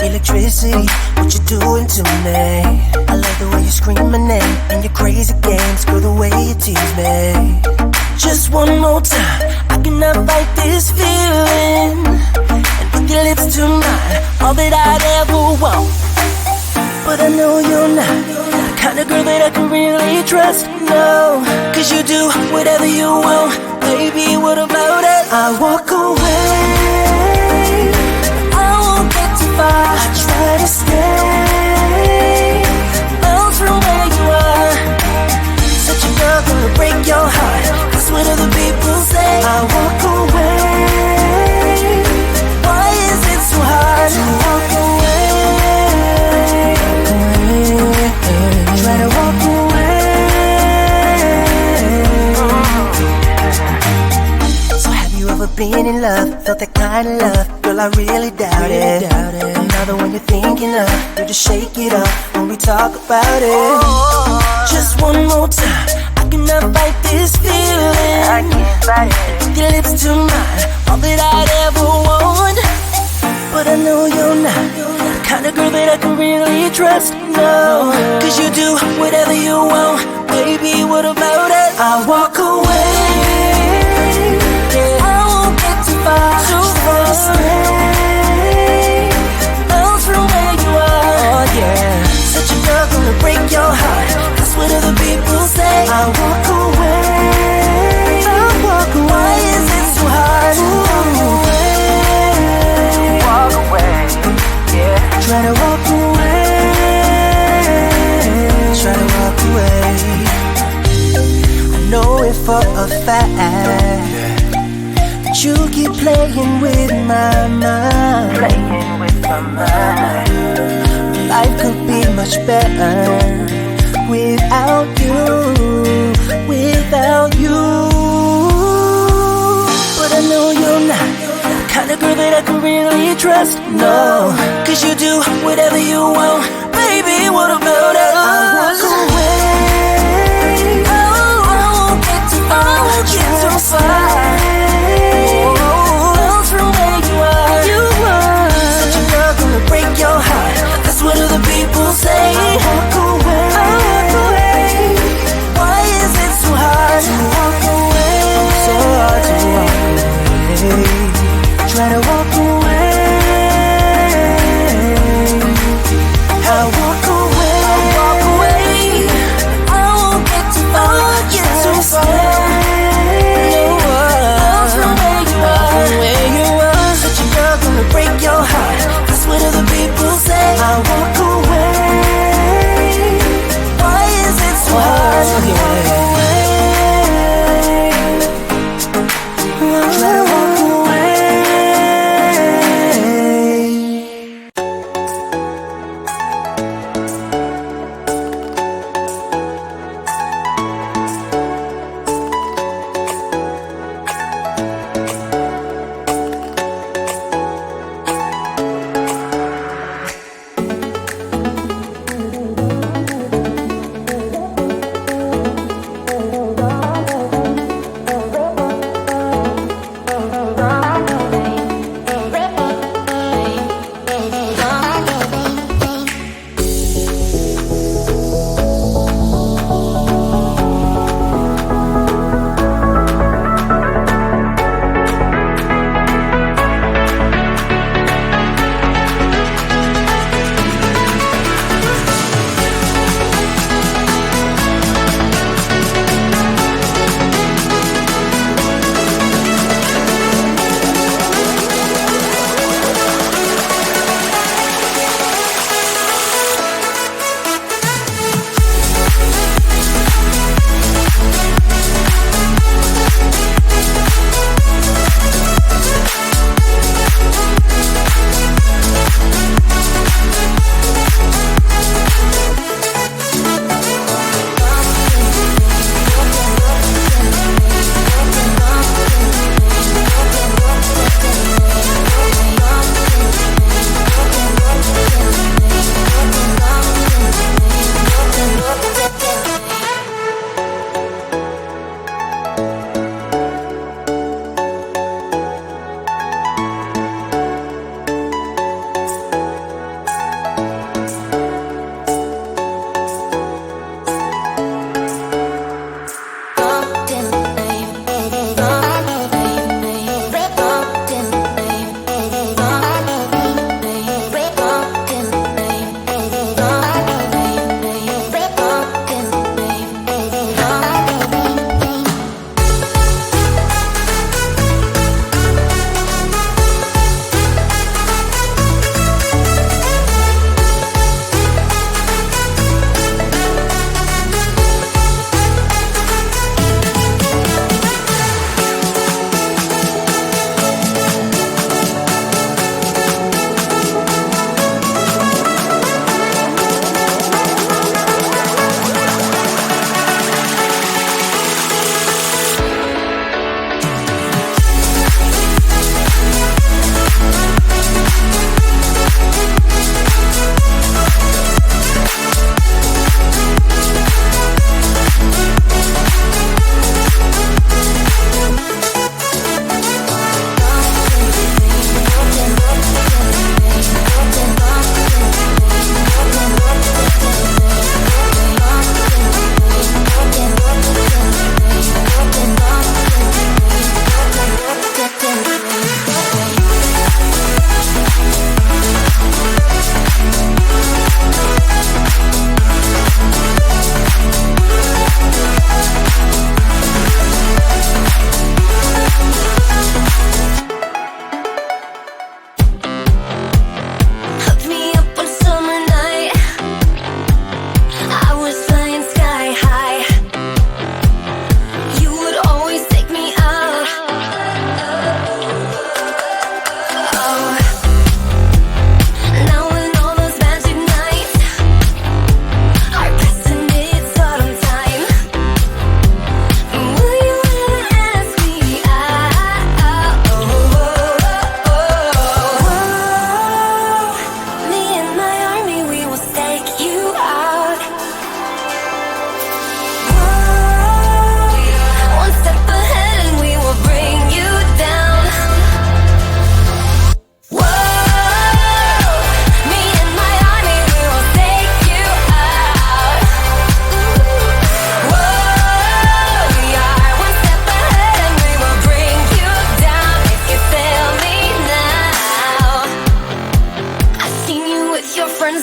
Electricity, what you doing to me? I like the way you scream my name and your crazy games, girl, the way you tease me. Just one more time, I cannot fight this feeling. And with your lips to mine, all that I'd ever want. But I know you're not the kind of girl that I can really trust, no. Cause you do whatever you want, baby, what about it? I walk away, I won't get too far. I try to stay miles from where you are. Such a girl gonna break your heart, that's what other people say. I walk away, why is it so hard to walk away? Try to walk away. So have you ever been in love, felt that kind of love? Girl, I really doubt it. Another one you're thinking of, you just shake it up when we talk about it. Just one more time, I cannot fight this feeling. I can't fight it. With your lips to mine, all that I'd ever want. But I know you're not the kind of girl that I can really trust, no. Cause you do whatever you want, baby, what about it? I walk away, yeah. I won't get too far, too far to stay miles from where you are, oh yeah. Such a girl gonna break your heart, that's what other people say. I walk away, why is it so hard to walk away? Try to walk away, try to walk away. I know it for a fact that you keep playing with my mind. Playing with my mind. Life could be much better without you, without you. But I know you're not the kind of girl that I can really trust, no. Cause you do whatever you want, baby, what about it? I walk away, I won't get too far, I won't get too far. Miles from where you are, such a girl gonna break your heart, that's what other people say. I walk away, why is it so hard to walk away? So hard to walk away. Try to walk away.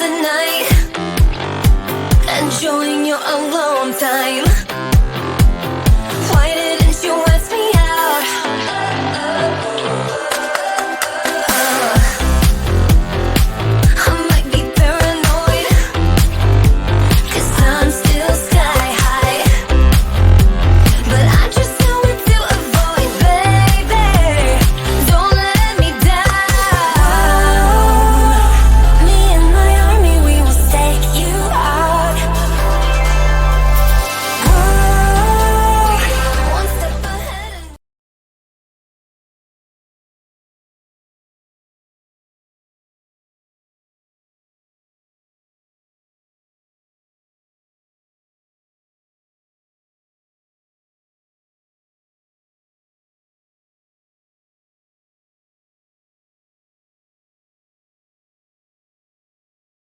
the night, enjoying your alone time.